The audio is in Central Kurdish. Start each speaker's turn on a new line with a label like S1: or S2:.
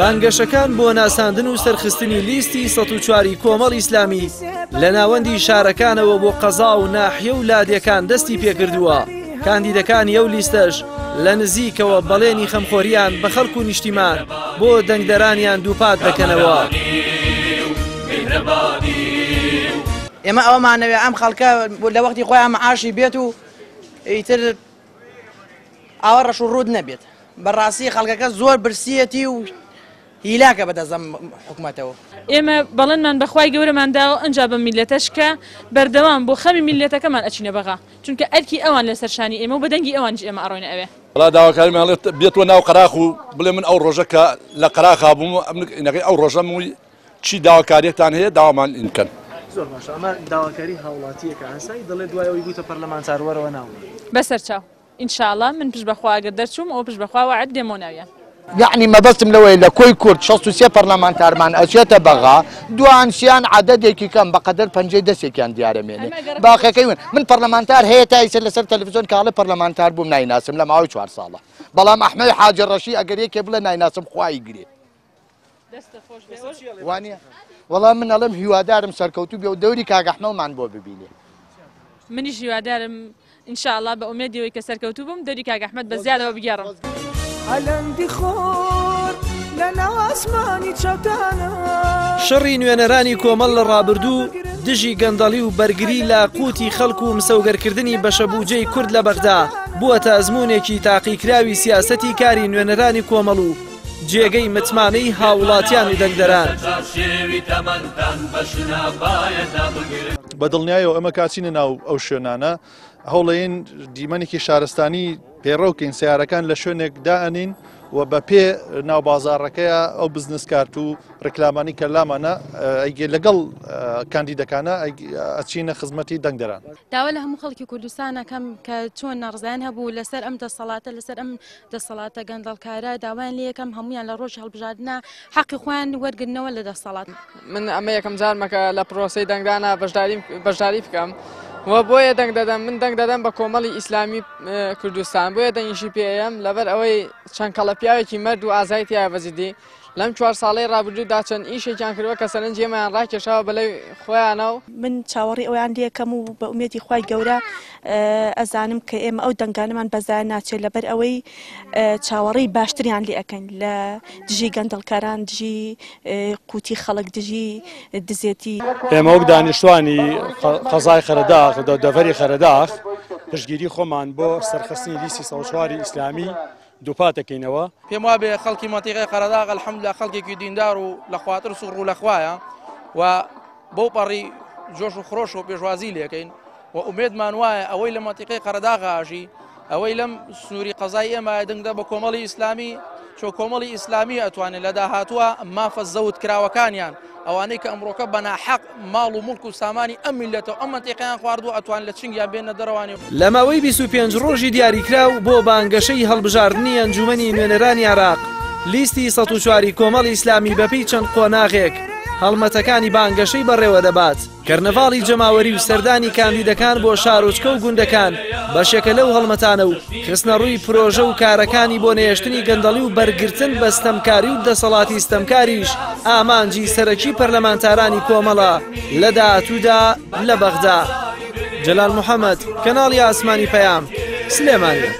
S1: بانگەشەکان بۆ ناساندن و سەرخستنی لیستی 104 کۆمەڵ ئیسلامی لە ناوەندی شارەکانەوە بۆ قەزا و ناحیە و لادیەکان دەستی پێکردووە. کاندیدەکانی ئەو لیستەش لە نزیکەوە بەڵێنی خەمخۆریان بە خەڵک و نیشتیمان بۆ دەنگدەرانیان دووپات دەکەنەوە.
S2: ئێمە ئەومانەوێ ئەم خەڵکە لە وەختی خۆیان مەعاشی بێت و ئیتر ئاوە ڕەش و ڕوود نەبێت. بەڕاستی خەڵکەکە زۆر برسیەتی و هیلاکە بەدەزەم حکوومەتەوە.
S3: ئێمە بەڵێنمان بەخوای گەورەمانداوە ئەنجا بە میلەتەش کە بەردەوام بۆ خەمی میلەتەکەمان ئەچینە بەغا، چونکە ئەرکی ئەوان لەسەر شانی ئێمە و بەدەنگی ئەوانش ئێمە ئەڕۆینە ئەوێ.
S4: وڵا داواکاریمان بێتوە ناو قەراخ و بڵێ من ئەو ڕۆژەکە لە قەراخا بووم ئەو ڕۆژەم و چی داواکاریەکتان هەیە داوامان ئینکەن.
S1: زۆر باشە، ئەمە داواکاری هاوڵاتیەکە ئاسایی دەڵێ دوایەوەی بوویتە پەرلەمانتار وەرەوە ناو
S3: بەسەر چاو ئینشاءڵڵا من پشت بەخوا ئەگەر دەرچووم ئەو پشت بەخوا وعد دێمەوە ناویان.
S5: یعنی مەبەستم لەوەی لە کۆی کورد 63 پەرلەمانتارمان ئەچێتە بەغا دوانسیان عەدەدێکی کەم بەقەدەر پەنجەی دەستێکیان دیارەمێنێ. باقیەکەی من پەرلەمانتار هەیە تا ئیسە لەسەر تەلەڤیزۆن کاڵە پەرلەمانتار بووم نایناسم لە ماوەی 4 ساڵە، بەڵام ئەحمەد حاجی ڕەشی ئەگەر یەکێ بڵێ نایناسم خوای گرێ. وانە وەڵام من ئەڵێم هیوادارم سەرکەوتوو بێ و دەوری کاک ئەحمەدمان بۆ ببینێ.
S3: منیش هیوادارم ئینشاءڵڵا بە ئومێدیەوەی کە سەرکەوتوو بووم دەوری کاک ئەحمەد بە زیادەوە بگێڕم.
S6: ئەلەندی خۆر لەناو ئاسمانی چاوتانە.
S1: شەڕی نوێنەرانی کۆمەڵ لە ڕابردوو دژی گەندەڵی و بەرگری لە قوتی خەڵک و مسەوگەرکردنی بەشەبوجەی کورد لە بەغدا بووەتە ئەزموونێکی تاقیکراوی سیاسەتی کاری نوێنەرانی کۆمەڵ و جێگەی متمانەی هاوڵاتیان و دەنگدەران.
S7: بەدڵنیایەوە ئەمە کاچینە ناو ئەو شوێنانە هەوڵەیەن دیمەنێکی شارستانی پێڕەوکەین سیارەکان لە شوێنێک دائەنین و بە پێ ناو بازاڕەکەیە ئەو بزنس کارت و ڕکلامانی کەلامانە ئەیگە لەگەڵ کاندیدەکانە ئەچینە خزمەتی دەنگدەران.
S8: داوا لە هەموو خەڵکی کوردستان ئەەکەم کە چۆن نەڕزان هەبوو لەسەر ئەم دەسەڵاتە لەسەر ئەم دەسەڵاتە گەندەڵکارە داوایان لێ یەکەم هەمویان لە ڕۆژ هەڵبژاردنە حەقی خۆیان وەرگرنەوە لە دەسەڵات.
S9: من ئەمە یەکەم جارمەکە لە پرۆسەی دەنگدانە بەشداری بکەم. وە بۆیە دەنگ دەدەم من دەنگ دەدەم بە کۆمەڵی ئیسلامی کوردستان بۆیە دەنگیشی پێەم لەبەر ئەوەی چەند کەڵە پیاوێکی مەرد و ئازای تیا بەزیدی لەم 4 ساڵەی ڕابردوودا چەند ئیشێکیان کردووە کە سەرنجێمەیان ڕاکێشاوە بەلەی خۆیانەوە.
S10: من چاوەڕی ئەویان لێکەم و بە ئومێدی خوای گەورە ئەزانم کە ئێمە ئەو دەنگانەمان بەزای ناچێت لەبەر ئەوەی چاوەڕی باشتریان لێ ئەەکەین لە دژی گەندەڵکاران دژی قوتی خەڵک دژی دزێتی.
S11: ئێمە وەک دانیشتوانی قەزای خەرەداغ دەڤەری خەرەداغ پشتگیری خۆمان بۆ سەرخستنی لیستی 104 ئیسلامی دووپات دەکەینەوە.
S12: پێم وابێ خەڵکی مەنتیقەی قەرەداغ ئەلحەمدولیلا خەڵکێکی دیندار و لە خواتر سوڕ و لەخوایە و بەو پەڕی جۆش و خڕۆش و پێشوازی لێکەین و ئومێدمان وایە ئەوەی لە مەنتیقەی قەرەداغاژی ئەوەی لەم سنووری قەزای ئێمە دەنگدە بە کۆمەڵی ئیسلامی چۆ کۆمەڵی ئیسلامی ئەتوانێت لە داهاتووە مافە زەوت کراوەکانیان ئەوانەی کە ئەمڕۆکە بەناحەق ماڵ و مڵک و سامانی ئەم میلەتەوە ئەم مەنتیقەیان خواردووە ئەتوان لە چنگیان بێنە دەرەوانی.
S1: لە ماوەی 25 ڕۆژی دیاریکراو بۆ بانگەشەی هەڵبژاردننی ئەنجومەنی نوێنەرانی عێراق لیستی 104 کۆمەڵ ئیسلامی بەپێی چەند قۆناغێک هەڵمەتەکانی بانگەشەی بەڕێوە دەبات. کەرنەڤاڵی جەماوەری و سەردانی کاندیدەکان بۆ شارۆچکە و گوندەکان بەشێکە لەو هەڵمەتانە و خستنە ڕووی پرۆژە و کارەکانی بۆ نێشتنی گەندەڵی و بەرگرتن بە ستەمکاری و دەسەڵاتی ستەمکاریش ئامانجی سەرەکی پەرلەمانتارانی کۆمەڵە لە داهاتوودا لە بەغدا. جەلال محەممەد، کەناڵی ئاسمانی پەیام، سلێمانی.